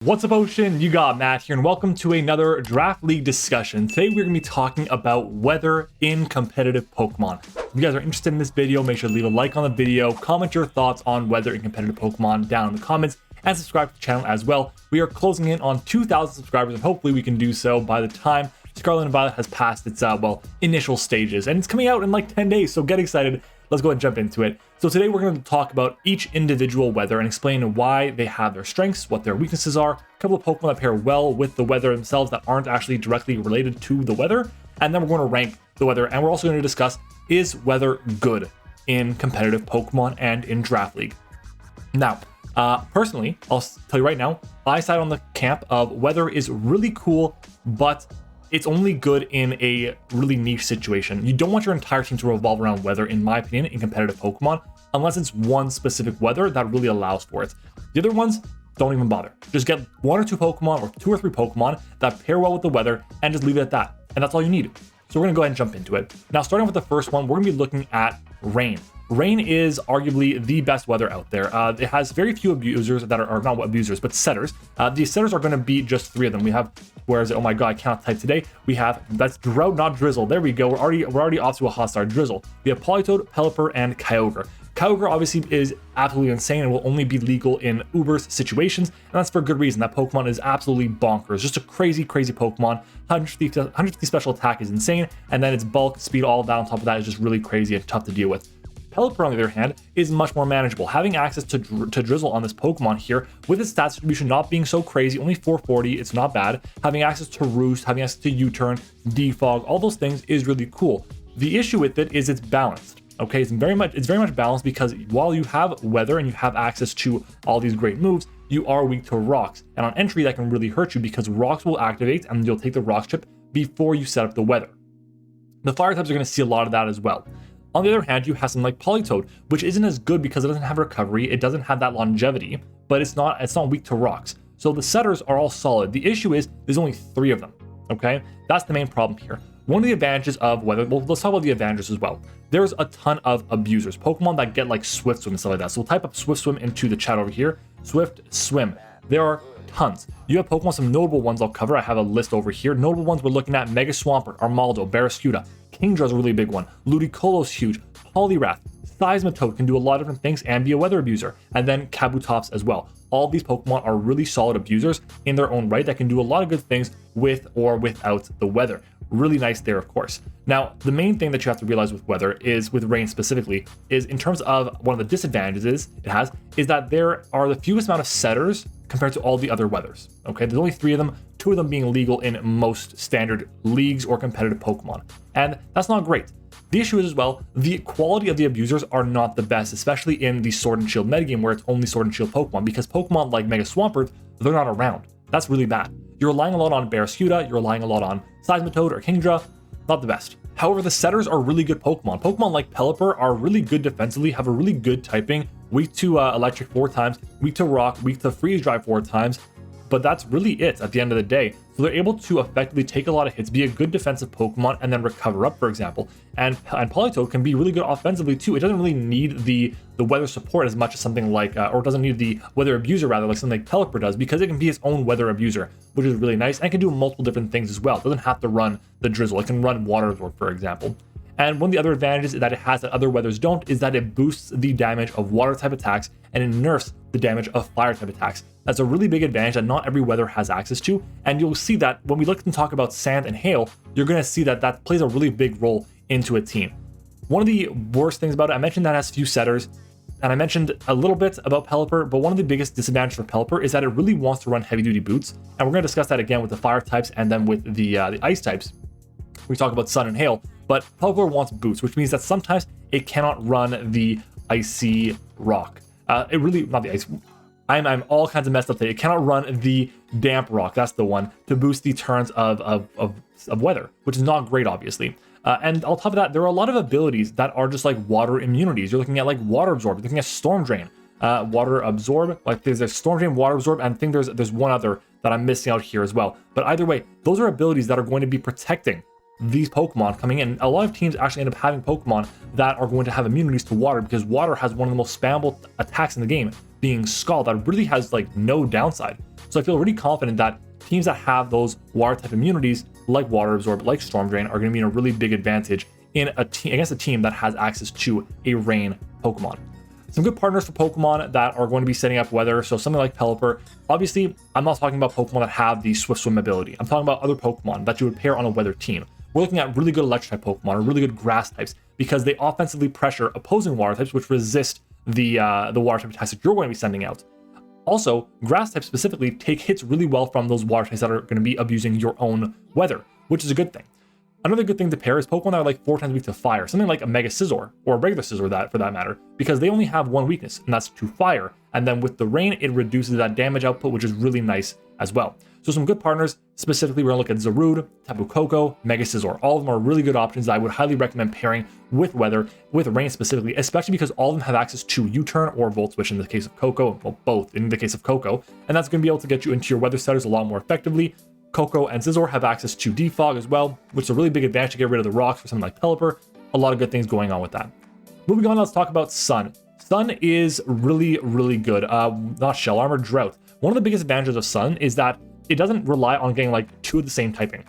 What's up, Ocean? You got Matt here, and welcome to another Draft League discussion. Today, we're going to be talking about weather in competitive Pokemon. If you guys are interested in this video, make sure to leave a like on the video, comment your thoughts on weather in competitive Pokemon down in the comments, and subscribe to the channel as well. We are closing in on 2,000 subscribers, and hopefully we can do so by the time Scarlet and Violet has passed its, initial stages. And it's coming out in like 10 days, so get excited. Let's go ahead and jump into it. So today we're going to talk about each individual weather and explain why they have their strengths, what their weaknesses are, a couple of Pokemon that pair well with the weather themselves that aren't actually directly related to the weather, and then we're going to rank the weather, and we're also going to discuss, is weather good in competitive Pokemon and in Draft League? Now, personally, I'll tell you right now, I side on the camp of weather is really cool, but it's only good in a really niche situation. You don't want your entire team to revolve around weather, in my opinion, in competitive Pokemon, unless it's one specific weather that really allows for it. The other ones, don't even bother. Just get one or two Pokemon or two or three Pokemon that pair well with the weather and just leave it at that. And that's all you need. So we're gonna go ahead and jump into it. Now, starting with the first one, we're gonna be looking at rain. Rain is arguably the best weather out there. It has very few abusers that are not abusers, but setters. These setters are going to be just three of them. We have, where is it? Oh my god, I cannot type today. We have, that's Drought, not Drizzle. There we go. We're already off to a hot start. Drizzle. We have Politoed, Pelipper, and Kyogre. Kyogre obviously is absolutely insane and will only be legal in Ubers situations, and that's for good reason. That Pokemon is absolutely bonkers. Just a crazy Pokemon. 150 special attack is insane, and then its bulk, speed, all of that on top of that is just really crazy and tough to deal with. Pelipper, on the other hand, is much more manageable. Having access to Drizzle on this Pokemon here, with its stat distribution not being so crazy, only 440, it's not bad. Having access to Roost, having access to U-Turn, Defog, all those things is really cool. The issue with it is it's balanced. Okay, it's very much balanced because while you have weather and you have access to all these great moves, you are weak to rocks. And on entry, that can really hurt you because rocks will activate and you'll take the rock chip before you set up the weather. The fire types are going to see a lot of that as well. On the other hand, you have something like Politoed, which isn't as good because it doesn't have recovery, it doesn't have that longevity, but it's not weak to rocks. So the setters are all solid. The issue is there's only three of them, okay? That's the main problem here. One of the advantages of weather, well, let's talk about the advantages as well. There's a ton of abusers, Pokemon that get like Swift Swim and stuff like that. So we'll type up Swift Swim into the chat over here. Swift Swim. There are tons. You have Pokemon, some notable ones I'll cover. I have a list over here. Notable ones we're looking at: Mega Swampert, Armaldo, Barraskewda. Kingdra's a really big one. Ludicolo's huge. Poliwrath, Seismitoad can do a lot of different things and be a weather abuser. And then Kabutops as well. All these Pokemon are really solid abusers in their own right that can do a lot of good things with or without the weather. Really nice there, of course. Now, the main thing that you have to realize with weather is, with rain specifically, is in terms of one of the disadvantages it has, is that there are the fewest amount of setters compared to all the other weathers. Okay, there's only three of them, two of them being legal in most standard leagues or competitive Pokemon. And that's not great. The issue is as well, the quality of the abusers are not the best, especially in the Sword and Shield metagame where it's only Sword and Shield Pokemon, because Pokemon like Mega Swampert, they're not around. That's really bad. You're relying a lot on Barraskewda, you're relying a lot on Seismitoad or Kingdra, not the best. However, the setters are really good Pokemon. Pokemon like Pelipper are really good defensively, have a really good typing, weak to Electric 4 times, weak to Rock, weak to Freeze Drive 4 times, but that's really it at the end of the day. So they're able to effectively take a lot of hits, be a good defensive Pokemon, and then recover up, for example. And Politoed can be really good offensively too. It doesn't really need the weather support as much as something like, or doesn't need the weather abuser rather, like something like Pelipper does, because it can be its own weather abuser, which is really nice, and it can do multiple different things as well. It doesn't have to run the Drizzle. It can run Water Absorb, for example. And one of the other advantages that it has that other weathers don't is that it boosts the damage of water type attacks and it nerfs the damage of fire type attacks. That's a really big advantage that not every weather has access to, and you'll see that when we look and talk about sand and hail, you're going to see that that plays a really big role into a team. One of the worst things about it, I mentioned that it has few setters, and I mentioned a little bit about Pelipper, but one of the biggest disadvantages for Pelipper is that it really wants to run heavy duty boots, and we're going to discuss that again with the fire types and then with the ice types. We talk about sun and hail, but Pelipper wants boots, which means that sometimes it cannot run the icy rock. Not the ice. I'm all kinds of messed up today. It cannot run the damp rock, that's the one, to boost the turns of weather, which is not great, obviously. And on top of that, there are a lot of abilities that are just like water immunities. You're looking at like Water Absorb, you're looking at Storm Drain, Water Absorb, like there's a Storm Drain, Water Absorb, and I think there's one other that I'm missing out here as well. But either way, those are abilities that are going to be protecting these Pokemon coming in. A lot of teams actually end up having Pokemon that are going to have immunities to water, because water has one of the most spammable attacks in the game, being Scald, that really has like no downside. So I feel really confident that teams that have those water type immunities, like Water Absorb, like Storm Drain, are going to be in a really big advantage in a team against a team that has access to a rain Pokemon. Some good partners for Pokemon that are going to be setting up weather. So something like Pelipper. Obviously, I'm not talking about Pokemon that have the Swift Swim ability. I'm talking about other Pokemon that you would pair on a weather team. We're looking at really good electric type Pokemon or really good grass types because they offensively pressure opposing water types, which resist the water type attacks that you're going to be sending out. Also, grass types specifically take hits really well from those water types that are going to be abusing your own weather, which is a good thing. Another good thing to pair is Pokemon that are like 4 times weak to fire, something like a Mega Scizor or a regular Scizor that for that matter, because they only have one weakness, and that's to fire. And then with the rain, it reduces that damage output, which is really nice as well. So some good partners, specifically we're gonna look at Zarude, Tapu Koko, Mega Scizor. All of them are really good options that I would highly recommend pairing with weather, with rain specifically, especially because all of them have access to U-turn or Volt Switch in the case of Koko, well both in the case of Koko, and that's gonna be able to get you into your weather setters a lot more effectively. Koko and Scizor have access to Defog as well, which is a really big advantage to get rid of the rocks for something like Pelipper. A lot of good things going on with that. Moving on, let's talk about Sun. Sun is really, really good. Not Shell Armor, Drought. One of the biggest advantages of Sun is that it doesn't rely on getting like 2 of the same typing.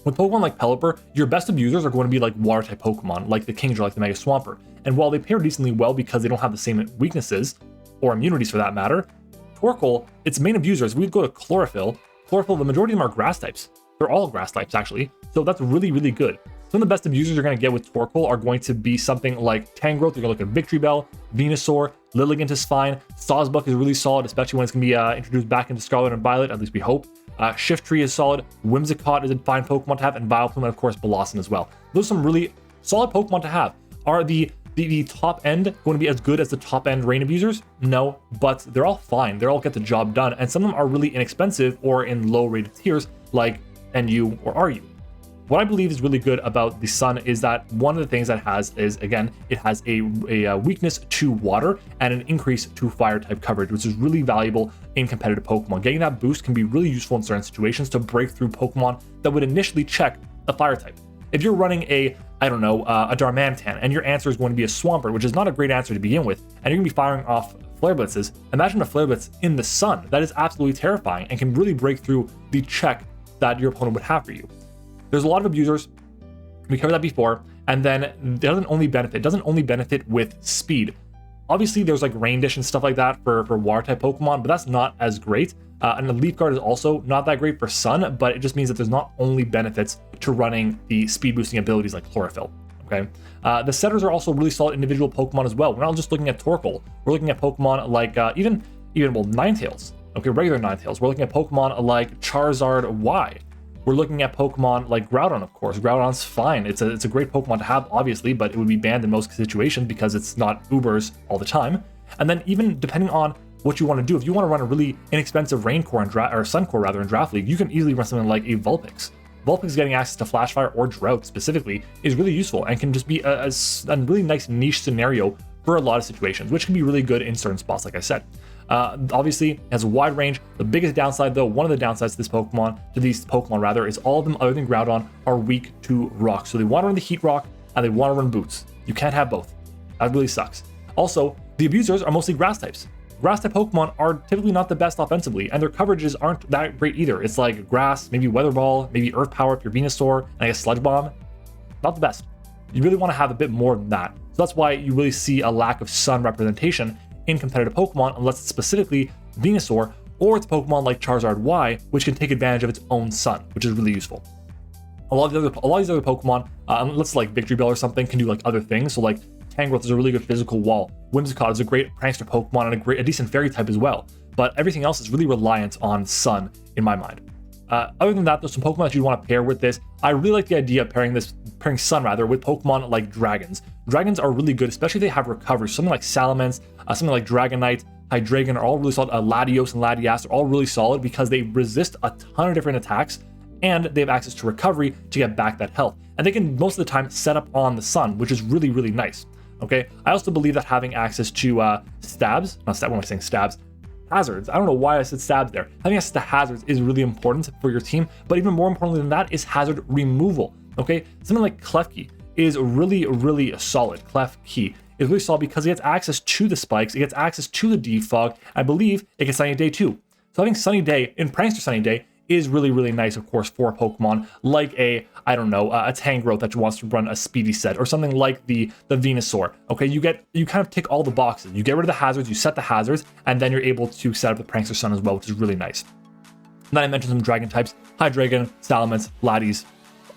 With Pokemon like Pelipper, your best abusers are going to be like water type Pokemon, like the Kingdra, like the Mega Swampert. And while they pair decently well because they don't have the same weaknesses, or immunities for that matter, Torkoal, its main abusers, we go to Chlorophyll, the majority of them are grass types. They're all grass types, actually. So that's really, really good. Some of the best abusers you're going to get with Torkoal are going to be something like Tangrowth. You're going to look at Victory Bell, Venusaur, Lilligant is fine. Sawsbuck is really solid, especially when it's going to be introduced back into Scarlet and Violet, at least we hope. Shiftry is solid. Whimsicott is a fine Pokemon to have, and Vileplume, and of course, Bellossom as well. Those are some really solid Pokemon to have. Are the top end going to be as good as the top end rain abusers? No, but they're all fine. They all get the job done, and some of them are really inexpensive or in low rated tiers like NU or RU. What I believe is really good about the Sun is that one of the things that it has is, again, it has a weakness to water and an increase to fire type coverage, which is really valuable in competitive Pokemon. Getting that boost can be really useful in certain situations to break through Pokemon that would initially check a fire type. If you're running a Darmanitan, and your answer is going to be a Swampert, which is not a great answer to begin with, and you're going to be firing off Flare Blitzes, imagine a Flare Blitz in the Sun. That is absolutely terrifying and can really break through the check that your opponent would have for you. There's a lot of abusers. We covered that before, and then it doesn't only benefit with speed. Obviously, there's like Rain Dish and stuff like that for water type Pokemon, but that's not as great. And the Leaf Guard is also not that great for Sun, but it just means that there's not only benefits to running the speed boosting abilities like Chlorophyll. Okay, the setters are also really solid individual Pokemon as well. We're not just looking at Torkoal. We're looking at Pokemon like even Ninetales. Okay, regular Ninetales. We're looking at Pokemon like Charizard Y. We're looking at Pokemon like Groudon, of course. Groudon's fine. It's a great Pokemon to have, obviously, but it would be banned in most situations because it's not Ubers all the time. And then even depending on what you want to do, if you want to run a really inexpensive Rain Core or Sun Core rather in Draft League, you can easily run something like a Vulpix. Vulpix getting access to Flash Fire or Drought specifically is really useful and can just be a really nice niche scenario for a lot of situations, which can be really good in certain spots, like I said. Obviously, it has a wide range. The biggest downside, though, one of the downsides to these Pokemon, is all of them, other than Groudon, are weak to rock. So they want to run the Heat Rock and they want to run Boots. You can't have both. That really sucks. Also, the abusers are mostly grass types. Grass type Pokemon are typically not the best offensively, and their coverages aren't that great either. It's like Grass, maybe Weather Ball, maybe Earth Power if you're Venusaur, and I guess Sludge Bomb. Not the best. You really want to have a bit more than that. So that's why you really see a lack of Sun representation in competitive Pokemon, unless it's specifically Venusaur or it's Pokemon like Charizard Y, which can take advantage of its own Sun, which is really useful. A lot of these other Pokemon, unless like Victory Bell or something, can do like other things. So like Tangrowth is a really good physical wall. Whimsicott is a great prankster Pokemon and a decent fairy type as well. But everything else is really reliant on Sun in my mind. Other than that, there's some Pokemon that you want to pair with this. I really like the idea of pairing Sun with Pokemon like Dragons. Dragons are really good, especially if they have recovery. Something like Salamence, something like Dragonite, Hydreigon are all really solid. Latios and Latias are all really solid because they resist a ton of different attacks and they have access to recovery to get back that health. And they can most of the time set up on the Sun, which is really, really nice. Okay, I also believe that having access to Hazards. I don't know why I said stabs there. Having access to hazards is really important for your team, but even more importantly than that is hazard removal. Okay, something like Klefki is really, really solid. Klefki is really solid because it gets access to the spikes, it gets access to the defog. I believe it can sign a day 2. So So having Sunny Day in Prankster Sunny Day is really, really nice, of course, for a Pokemon like a Tangrowth that wants to run a speedy set, or something like the Venusaur. Okay, you kind of tick all the boxes. You get rid of the hazards, you set the hazards, and then you're able to set up the Prankster Sun as well, which is really nice. And then I mentioned some dragon types. Hydreigon, Salamence, Latias,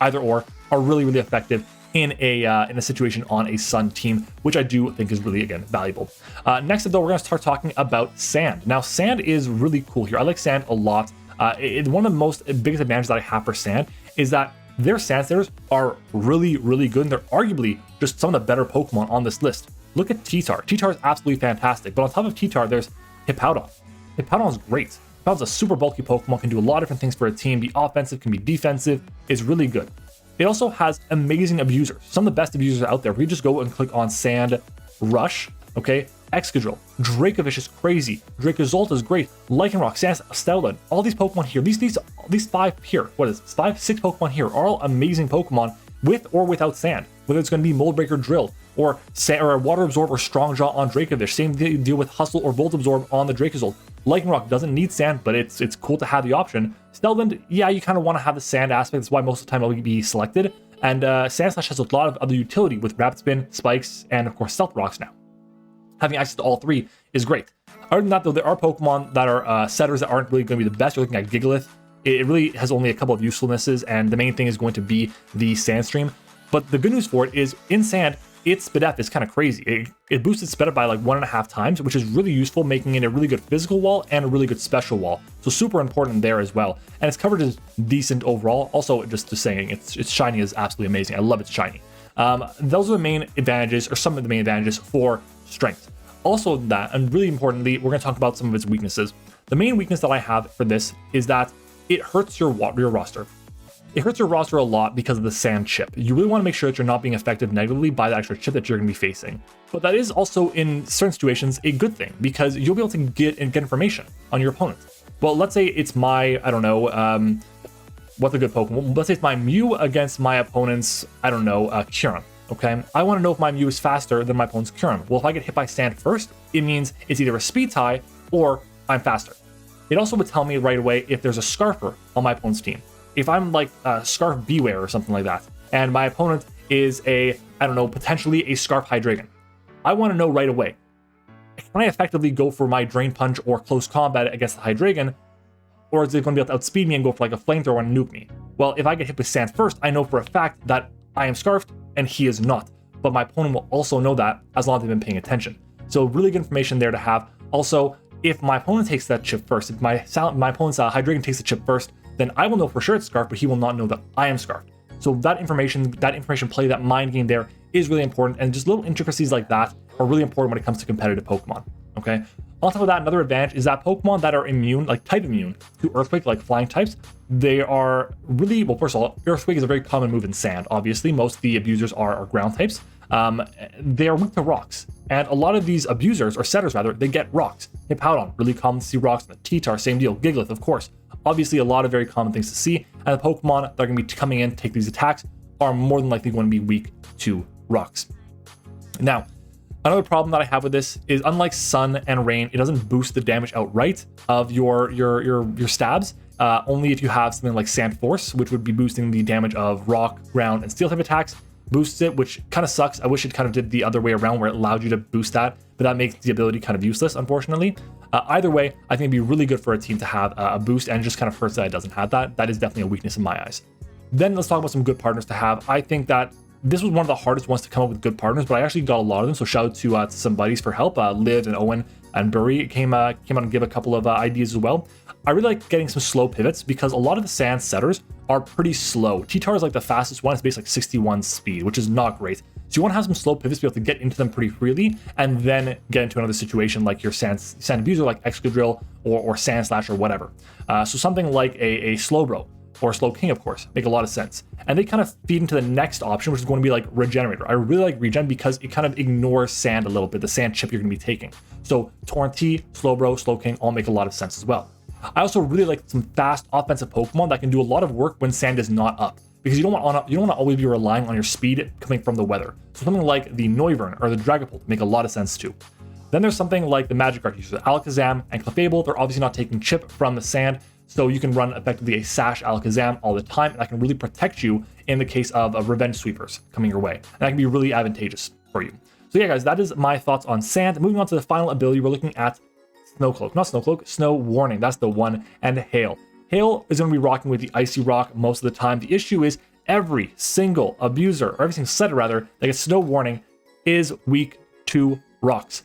either or are really, really effective in a situation on a Sun team, which I do think is really, again, valuable. Next up, though, we're going to start talking about Sand. Now, Sand is really cool here. I like Sand a lot. One of the biggest advantages that I have for Sand is that their Sandsters are really, really good, and they're arguably just some of the better Pokemon on this list. Look at T-Tar. T-Tar is absolutely fantastic, but on top of T-Tar, there's Hippowdon. Hippowdon is great. Hippowdon's a super bulky Pokemon, can do a lot of different things for a team, be offensive, can be defensive, is really good. It also has amazing abusers, some of the best abusers out there. If we just go and click on Sand Rush, okay, Excadrill, Dracovish is crazy, Dracozolt is great, Lycanroc, Stoutland, all these Pokemon here, these 5 here, 6 Pokemon here are all amazing Pokemon with or without Sand. Whether it's going to be Mold Breaker Drill, or Water Absorb or Strong Jaw on Dracovish, same deal with Hustle or Volt Absorb on the Dracozolt. Lycanroc doesn't need Sand, but it's cool to have the option. Stoutland, yeah, you kind of want to have the Sand aspect, that's why most of the time it'll be selected. And Sandslash has a lot of other utility with Rapid Spin, Spikes, and of course Stealth Rocks now. Having access to all 3 is great. Other than that, though, there are Pokemon that are setters that aren't really going to be the best. You're looking at Gigalith. It really has only a couple of usefulnesses, and the main thing is going to be the Sandstream. But the good news for it is, in Sand, its Spadef is kind of crazy. It boosts its Spadef by like 1.5 times, which is really useful, making it a really good physical wall and a really good special wall. So super important there as well. And its coverage is decent overall. Also, just saying, its shiny is absolutely amazing. I love its shiny. Those are the main advantages, or some of the main advantages for Strength. Also that, and really importantly, we're going to talk about some of its weaknesses. The main weakness that I have for this is that it hurts your roster. It hurts your roster a lot because of the Sand chip. You really want to make sure that you're not being affected negatively by the extra chip that you're going to be facing. But that is also, in certain situations, a good thing, because you'll be able to get information on your opponent. Well, let's say it's my, what's a good Pokemon? Let's say it's my Mew against my opponent's, Kyurem. Okay, I want to know if my Mew is faster than my opponent's Kyurem. Well, if I get hit by Sand first, it means it's either a speed tie or I'm faster. It also would tell me right away if there's a Scarfer on my opponent's team. If I'm like Scarf Beware or something like that, and my opponent is potentially a Scarf Hydreigon, I want to know right away, can I effectively go for my Drain Punch or Close Combat against the Hydreigon, or is it going to be able to outspeed me and go for like a Flamethrower and nuke me? Well, if I get hit with Sand first, I know for a fact that I am Scarfed and he is not, but my opponent will also know that as long as they've been paying attention. So really good information there to have. Also, if my opponent takes that chip first, if my opponent's Hydreigon takes the chip first, then I will know for sure it's Scarfed, but he will not know that I am Scarfed. So that information play, that mind game there is really important, and just little intricacies like that are really important when it comes to competitive Pokemon, okay? On top of that, another advantage is that Pokemon that are immune, like type immune to Earthquake, like flying types, they are really, well, first of all, Earthquake is a very common move in Sand, obviously. Most of the abusers are ground types. They are weak to rocks, and a lot of these abusers, or setters rather, they get rocks. Hippowdon, really common to see rocks. T-Tar, same deal. Gigalith, of course. Obviously, a lot of very common things to see, and the Pokemon that are going to be coming in to take these attacks are more than likely going to be weak to rocks. Now, another problem that I have with this is, unlike Sun and Rain, it doesn't boost the damage outright of your stabs. Only if you have something like Sand Force, which would be boosting the damage of rock, ground, and steel type attacks, boosts it, which kind of sucks. I wish it kind of did the other way around, where it allowed you to boost that, but that makes the ability kind of useless, unfortunately. Either way, I think it'd be really good for a team to have a boost, and it just kind of hurts that it doesn't have that. That is definitely a weakness in my eyes. Then let's talk about some good partners to have. I think that this was one of the hardest ones to come up with good partners, but I actually got a lot of them, so shout out to some buddies for help. Liv and Owen and Burry came out and give a couple of ideas as well. I really like getting some slow pivots, because a lot of the Sand setters are pretty slow. T-Tar is like the fastest one. It's basically like 61 speed, which is not great. So you want to have some slow pivots to be able to get into them pretty freely, and then get into another situation like your Sand abuser, like Excadrill or Sandslash or whatever. So something like a Slowbro or Slowking, of course, make a lot of sense. And they kind of feed into the next option, which is going to be like Regenerator. I really like Regen because it kind of ignores Sand a little bit, the Sand chip you're going to be taking. So Torrentee, Slowbro, Slowking all make a lot of sense as well. I also really like some fast offensive Pokemon that can do a lot of work when Sand is not up, because you don't want to always be relying on your speed coming from the weather. So something like the Noivern or the Dragapult make a lot of sense too. Then there's something like the Magikarp users, Alakazam and Clefable. They're obviously not taking chip from the sand, so you can run effectively a Sash Alakazam all the time, and that can really protect you in the case of revenge sweepers coming your way. And that can be really advantageous for you. So yeah, guys, that is my thoughts on sand. Moving on to the final ability, we're looking at Snow Cloak. Not Snow Cloak, Snow Warning. That's the one. And Hail. Hail is going to be rocking with the Icy Rock most of the time. The issue is every single abuser, or every single setter rather, that gets Snow Warning is weak to rocks.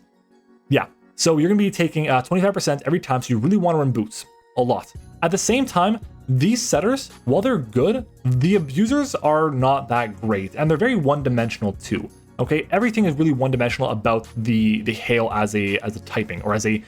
Yeah, so you're going to be taking 25% every time, so you really want to run boots a lot. At the same time, these setters, while they're good, the abusers are not that great, and they're very one-dimensional too. Okay, everything is really one-dimensional about the hail as a typing or as a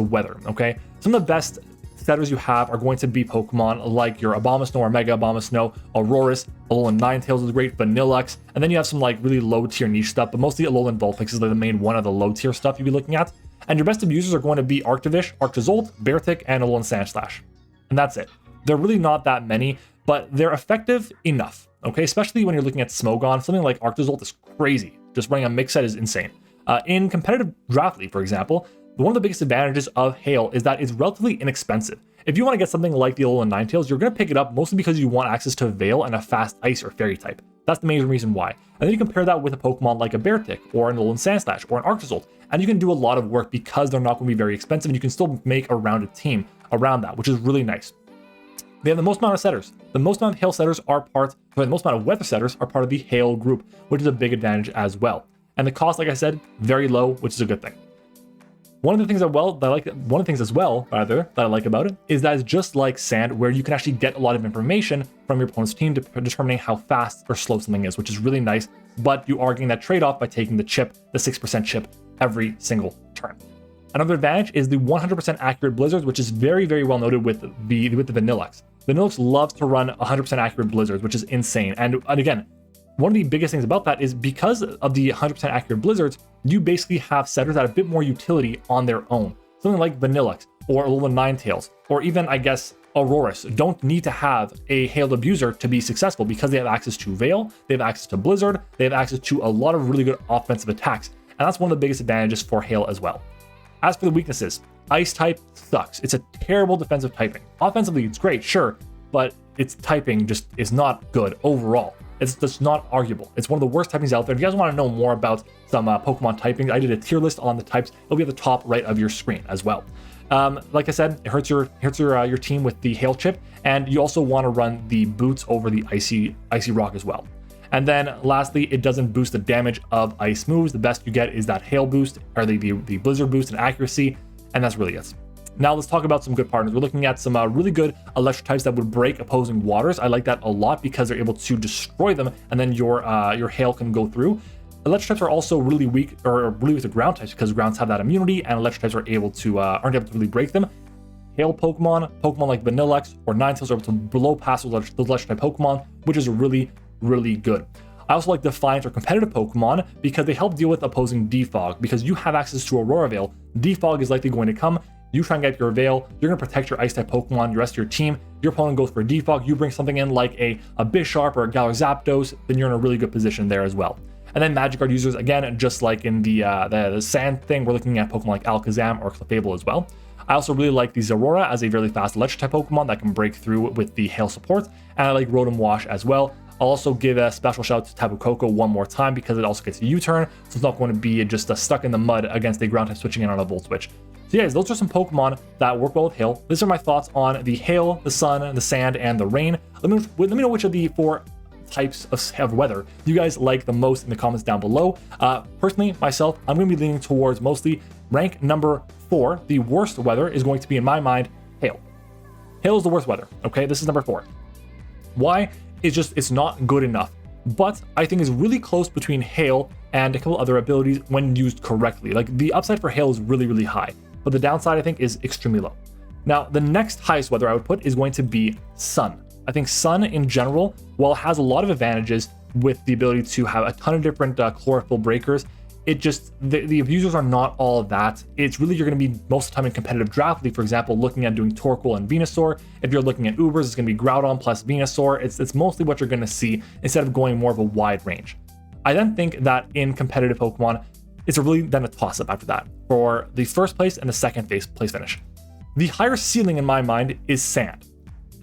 weather. Okay, some of the best setters you have are going to be Pokemon like your Abomasnow or Mega Abomasnow, Aurorus, Alolan Ninetales is great, Vanilluxe, and then you have some like really low-tier niche stuff, but mostly Alolan Vulpix is like the main one of the low-tier stuff you'd be looking at. And your best abusers are going to be Arctovish, Arctozolt, Beartic, and Alolan Sandslash. And that's it. They're really not that many, but they're effective enough, okay? Especially when you're looking at Smogon. Something like Arctozolt is crazy. Just running a mix set is insane. In competitive Draft League, for example, one of the biggest advantages of Hail is that it's relatively inexpensive. If you want to get something like the Alolan Ninetales, you're going to pick it up mostly because you want access to Veil and a fast Ice or Fairy type. That's the main reason why. And then you compare that with a Pokemon like a Beartic or an Alolan Sandslash or an Arctozolt, and you can do a lot of work because they're not going to be very expensive, and you can still make a rounded team around that, which is really nice. They have the most amount of setters. The most amount of Hail setters are the most amount of weather setters are part of the Hail group, which is a big advantage as well. And the cost, like I said, very low, which is a good thing. One of the things that I like about it is that it's just like Sand, where you can actually get a lot of information from your opponent's team determining how fast or slow something is, which is really nice. But you are getting that trade-off by taking the chip, the 6% chip, every single turn. Another advantage is the 100% accurate blizzards, which is very, very well noted with the Vanilluxe. Vanilluxe loves to run 100% accurate blizzards, which is insane. And again, one of the biggest things about that is because of the 100% accurate blizzards, you basically have setters that have a bit more utility on their own. Something like Vanilluxe or Alolan Ninetales, or even, I guess, Aurorus don't need to have a Hailed abuser to be successful because they have access to Veil, they have access to Blizzard, they have access to a lot of really good offensive attacks. And that's one of the biggest advantages for Hail as well. As for the weaknesses, Ice type sucks. It's a terrible defensive typing. Offensively, it's great, sure, but its typing just is not good overall. It's just not arguable. It's one of the worst typings out there. If you guys want to know more about some Pokemon typing, I did a tier list on the types. It'll be at the top right of your screen as well. Like I said, it hurts your team with the Hail chip, and you also want to run the boots over the Icy Rock as well. And then lastly, it doesn't boost the damage of ice moves. The best you get is that Hail boost, or the Blizzard boost and accuracy, and that's really it. Now let's talk about some good partners. We're looking at some really good electric types that would break opposing waters. I like that a lot because they're able to destroy them, and then your Hail can go through. Electric types are also really weak, or really weak to ground types, because grounds have that immunity, and electric types are able to aren't able to really break them. Hail Pokemon like Vanilluxe or Ninetales are able to blow past those electric type Pokemon, which is really, really good. I also like Defiant or competitive Pokemon because they help deal with opposing Defog. Because you have access to Aurora Veil, Defog is likely going to come. You try and get your Veil, you're going to protect your Ice-type Pokemon, the rest of your team. Your opponent goes for a Defog, you bring something in like a Bisharp or a Galar Zapdos, then you're in a really good position there as well. And then Magic Guard users, again, just like in the Sand thing, we're looking at Pokemon like Alakazam or Clefable as well. I also really like the Zeraora as a really fast Electric-type Pokemon that can break through with the Hail support, and I like Rotom Wash as well. I'll also give a special shout out to Tapu Koko one more time because it also gets a U-turn, so it's not going to be just stuck in the mud against a ground type switching in on a Volt Switch. So guys, those are some Pokemon that work well with Hail. These are my thoughts on the Hail, the Sun, the Sand, and the Rain. Let me know which of the 4 types of weather you guys like the most in the comments down below. Personally, myself, I'm going to be leaning towards mostly rank number 4. The worst weather is going to be, in my mind, Hail. Hail is the worst weather, okay? This is number 4. Why? It's not good enough. But I think it's really close between Hail and a couple other abilities when used correctly. Like, the upside for Hail is really, really high, but the downside, I think, is extremely low. Now, the next highest weather I would put is going to be Sun. I think Sun in general, while it has a lot of advantages with the ability to have a ton of different chlorophyll breakers, it just, the abusers are not all of that. It's really, you're going to be most of the time in competitive Draft League, for example, looking at doing Torkoal and Venusaur. If you're looking at Ubers, it's going to be Groudon plus Venusaur. It's mostly what you're going to see instead of going more of a wide range. I then think that in competitive Pokemon, it's really then a toss-up after that for the first place and the second place finish. The higher ceiling in my mind is sand.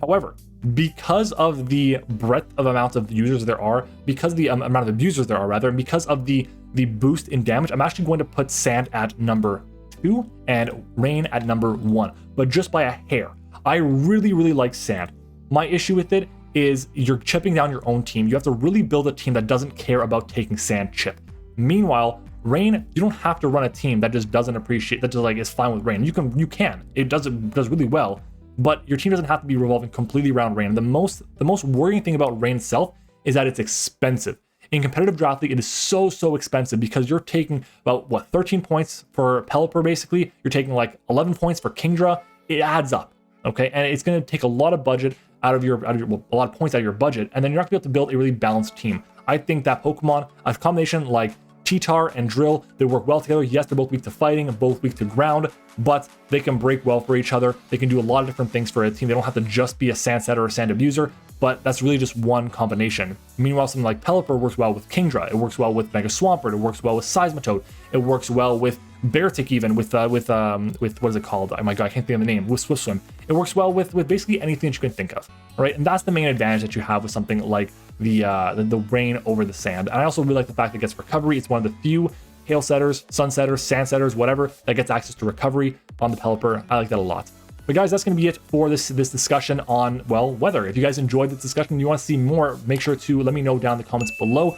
However, because of the breadth of amount of users there are, because of the amount of abusers there are rather, and because of the boost in damage, I'm actually going to put sand at number 2 and rain at number 1, but just by a hair. I really, really like sand. My issue with it is you're chipping down your own team. You have to really build a team that doesn't care about taking sand chip. Meanwhile, rain, you don't have to run a team that just doesn't appreciate, that just like is fine with rain. You can. It does really well, but your team doesn't have to be revolving completely around rain. The most worrying thing about rain itself is that it's expensive. In competitive draft league, it is so expensive because you're taking about 13 points for Pelipper basically. You're taking like 11 points for Kingdra. It adds up, okay? And it's going to take a lot of budget out of your a lot of points out of your budget, and then you're not going to be able to build a really balanced team. I think that Pokemon, a combination like Tyranitar and Drill, they work well together. Yes, they're both weak to fighting and both weak to ground, but they can break well for each other. They can do a lot of different things for a team. They don't have to just be a sand setter or sand abuser, but that's really just one combination. Meanwhile, something like Pelipper works well with Kingdra. It works well with Mega Swampert. It works well with Seismitoad. It works well with Beartic, even with what is it called? Oh my god, I can't think of the name. With Swift Swim. It works well with basically anything that you can think of. All right, and that's the main advantage that you have with something like the rain over the sand. And I also really like the fact that it gets recovery. It's one of the few hail setters, sun setters, sand setters, whatever, that gets access to recovery on the Pelipper. I like that a lot. But guys, that's going to be it for this discussion on, well, weather. If you guys enjoyed this discussion and you want to see more, make sure to let me know down in the comments below.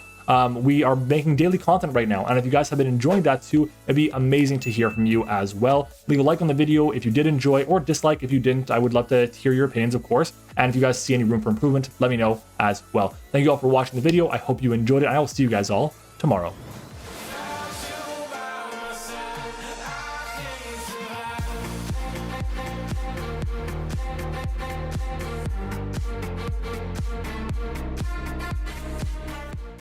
We are making daily content right now, and if you guys have been enjoying that too, it'd be amazing to hear from you as well. Leave a like on the video if you did enjoy, or dislike if you didn't. I would love to hear your opinions, of course. And if you guys see any room for improvement, let me know as well. Thank you all for watching the video. I hope you enjoyed it, and I will see you guys all tomorrow.